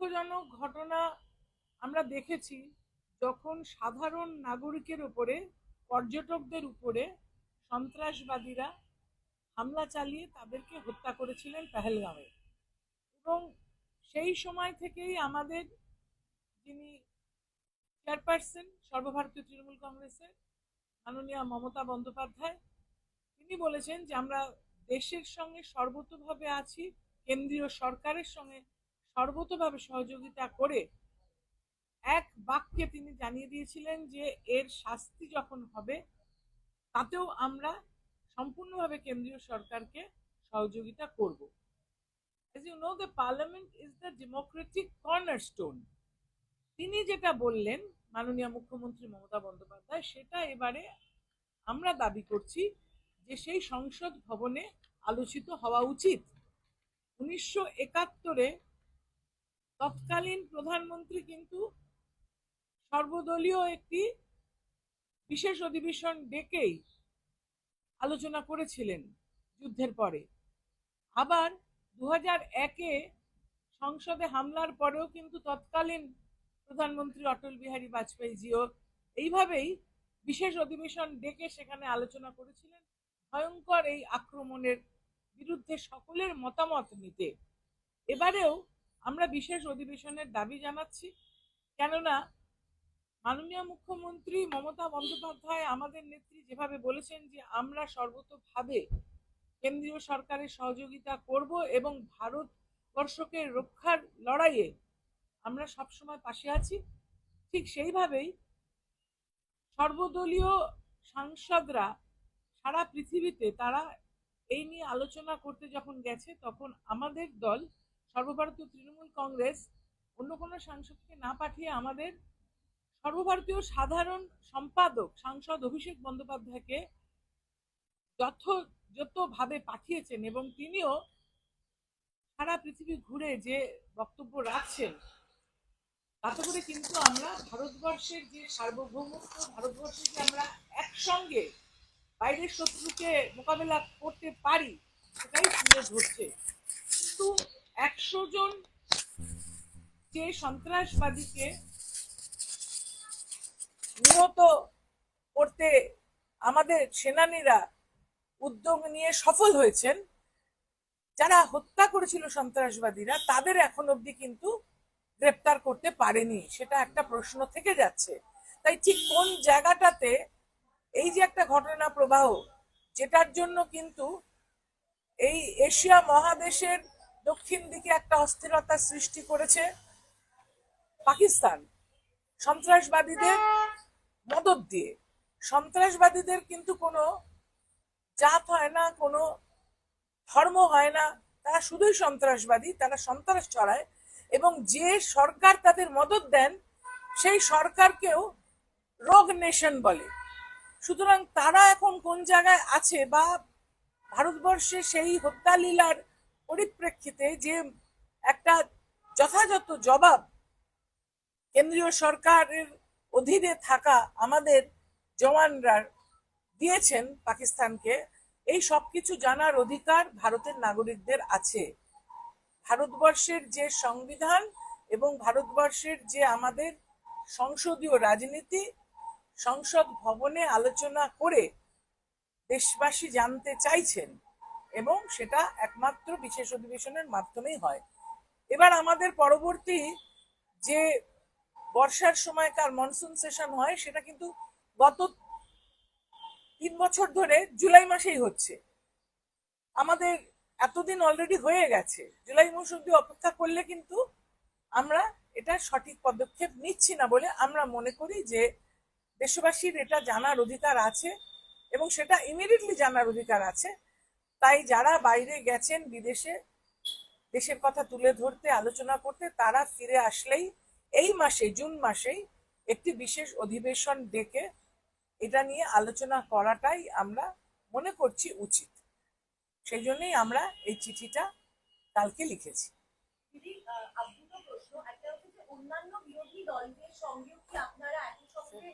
দুঃখজনক ঘটনা আমরা দেখেছি যখন সাধারণ নাগরিকের উপরে, পর্যটকদের উপরে সন্ত্রাসবাদীরা হামলা চালিয়ে তাদেরকে হত্যা করেছিলেন পেহেলগাঁওয়ে। এবং সেই সময় থেকেই আমাদের যিনি চেয়ারপারসন সর্বভারতীয় তৃণমূল কংগ্রেসের মাননীয় মমতা বন্দ্যোপাধ্যায়, তিনি বলেছেন যে আমরা দেশের সঙ্গে সর্বতোভাবে আছি, কেন্দ্রীয় সরকারের সঙ্গে সর্বতোভাবে সহযোগিতা করে এক বাক্যে তিনি জানিয়ে দিয়েছিলেন যে এর শাস্তি যখন হবে তাতেও আমরা সম্পূর্ণভাবে কেন্দ্রীয় সরকারকে সহযোগিতা করব। As you know, the parliament is the democratic cornerstone. তিনি যেটা বললেন মাননীয় মুখ্যমন্ত্রী মমতা বন্দ্যোপাধ্যায়, সেটা এবারে আমরা দাবি করছি যে সেই সংসদ ভবনে আলোচিত হওয়া উচিত। 1971 তৎকালীন প্রধানমন্ত্রী কিন্তু সর্বদলীয় একটি বিশেষ অধিবেশন ডেকেই আলোচনা করেছিলেন যুদ্ধের পরে। আবার 2001-এ সংসদে হামলার পরেও কিন্তু তৎকালীন প্রধানমন্ত্রী অটল বিহারী বাজপেয়ীজিও এইভাবেই বিশেষ অধিবেশন ডেকে সেখানে আলোচনা করেছিলেন ভয়ঙ্কর এই আক্রমণের বিরুদ্ধে সকলের মতামত নিতে। এবারেও আমরা বিশেষ অধিবেশনের দাবি জানাচ্ছি, কেননা মাননীয় মুখ্যমন্ত্রী মমতা বন্দ্যোপাধ্যায় আমাদের নেত্রী যেভাবে বলেছেন যে আমরা সর্বতোভাবে কেন্দ্রীয় সরকারের সহযোগিতা করব এবং ভারতবর্ষকে রক্ষার লড়াইয়ে আমরা সবসময় পাশে আছি, ঠিক সেইভাবেই সর্বদলীয় সাংসদরা সারা পৃথিবীতে তারা এই নিয়ে আলোচনা করতে যখন গেছে, তখন আমাদের দল সর্বভারতীয় তৃণমূল কংগ্রেস অন্য কোনো সাংসদকে না পাঠিয়ে আমাদের সর্বভারতীয় সাধারণ সম্পাদক সাংসদ অভিষেক বন্দ্যোপাধ্যায়কে যথাযথভাবে পাঠিয়েছেন এবং তিনিও সারা পৃথিবী ঘুরে যে বক্তব্য রাখছেন, তাতে করে কিন্তু আমরা ভারতবর্ষের যে সার্বভৌমত্ব, ভারতবর্ষে যে আমরা একসঙ্গে বাইরের শত্রুকে মোকাবেলা করতে পারি সেটাই তুলে ধরছে। কিন্তু 100 জন যে সন্ত্রাসবাদীকে নিহত করতে আমাদের সেনানীরা উদ্যোগ নিয়ে সফল হয়েছেন, যারা হত্যা করেছিল সন্ত্রাসবাদীরা তাদের এখন অবধি কিন্তু গ্রেপ্তার করতে পারেনি, সেটা একটা প্রশ্ন থেকে যাচ্ছে। তাই ঠিক কোন জায়গাটাতে এই যে একটা ঘটনা প্রবাহ, যেটার জন্য কিন্তু এই এশিয়া মহাদেশের দক্ষিণ দিকে একটা অস্থিরতা সৃষ্টি করেছে পাকিস্তান সন্ত্রাসবাদীদের মদত দিয়ে। সন্ত্রাসবাদীদের কিন্তু কোনো জাত হয় না, কোনো ধর্ম হয় না, তারা শুধুই সন্ত্রাসবাদী, তারা সন্ত্রাস ছড়ায় এবং যে সরকার তাদের মদত দেন সেই সরকারকেও রোগ নেশন বলে। সুতরাং তারা এখন কোন জায়গায় আছে বা ভারতবর্ষে সেই হত্যা লীলার পরিপ্রেক্ষিতে যে একটা যথাযথ জবাব কেন্দ্রীয় সরকারের অধীনে থাকা আমাদের জওয়ানরা দিয়েছেন পাকিস্তানকে, এই সবকিছু জানার অধিকার ভারতের নাগরিকদের আছে। ভারতবর্ষের যে সংবিধান এবং ভারতবর্ষের যে আমাদের সংসদীয় রাজনীতি, সংসদ ভবনে আলোচনা করে দেশবাসী জানতে চাইছেন এবং সেটা একমাত্র বিশেষ অধিবেশনের মাধ্যমেই হয়। এবার আমাদের পরবর্তী যে বর্ষার সময়কার মনসুন সেশন হয় সেটা কিন্তু গত 3 বছর ধরে জুলাই মাসেই হচ্ছে। আমাদের এতদিন অলরেডি হয়ে গেছে, জুলাই মাস অব্দি অপেক্ষা করলে কিন্তু আমরা এটা সঠিক পদক্ষেপ নিচ্ছি না বলে আমরা মনে করি যে দেশবাসীর এটা জানার অধিকার আছে এবং সেটা ইমিডিয়েটলি জানার অধিকার আছে। তাই যারা বাইরে গেছেন বিদেশে দেশের কথা তুলে ধরতে, আলোচনা করতে, তারা ফিরে আসলেই এই মাসে জুন মাসেই একটি বিশেষ অধিবেশন ডেকে এটা নিয়ে আলোচনা করাটাই আমরা মনে করছি উচিত। সেই জন্যই আমরা এই চিঠিটা কালকে লিখেছি। দিদি, দুটো প্রশ্ন। একটা হচ্ছে যে অন্যান্য বিরোধী দলদের সঙ্গেও কি আপনারা একই সঙ্গে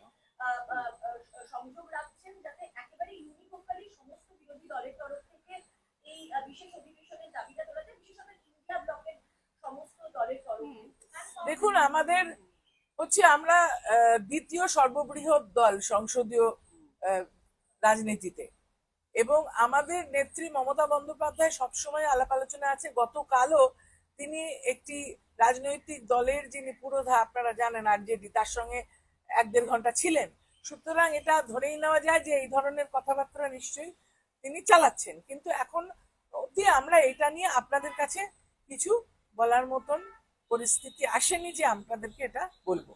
সংযোগ রাখছেন যাতে একেবারে ইউনিফর্মলি সমস্ত বিরোধী দলের তরফ থেকে এই বিশেষ অধিবেশনের দাবিটা তোলা যায়, বিশেষত ইন্ডিয়া ব্লকের সমস্ত দলের তরফ থেকে? দেখুন, আমাদের হচ্ছে আমরা দ্বিতীয় সর্ববৃহৎ দল সংসদীয় আহ, রাজনীতিতে, এবং আমাদের নেত্রী মমতা বন্দ্যোপাধ্যায় সবসময় আলাপ আলোচনা আছে। গতকালও তিনি একটি রাজনৈতিক দলের যিনি পুরোধা, আপনারা জানেন, আরজেডি, তার সঙ্গে 1-1.5 ঘন্টা ছিলেন। সুতরাং এটা ধরেই নেওয়া যায় যে এই ধরনের কথাবার্তা নিশ্চয়ই তিনি চালাচ্ছেন, কিন্তু এখন অবধি আমরা এটা নিয়ে আপনাদের কাছে কিছু বলার মতন পরিস্থিতি আসেনি যে আপনাদেরকে এটা বলবো।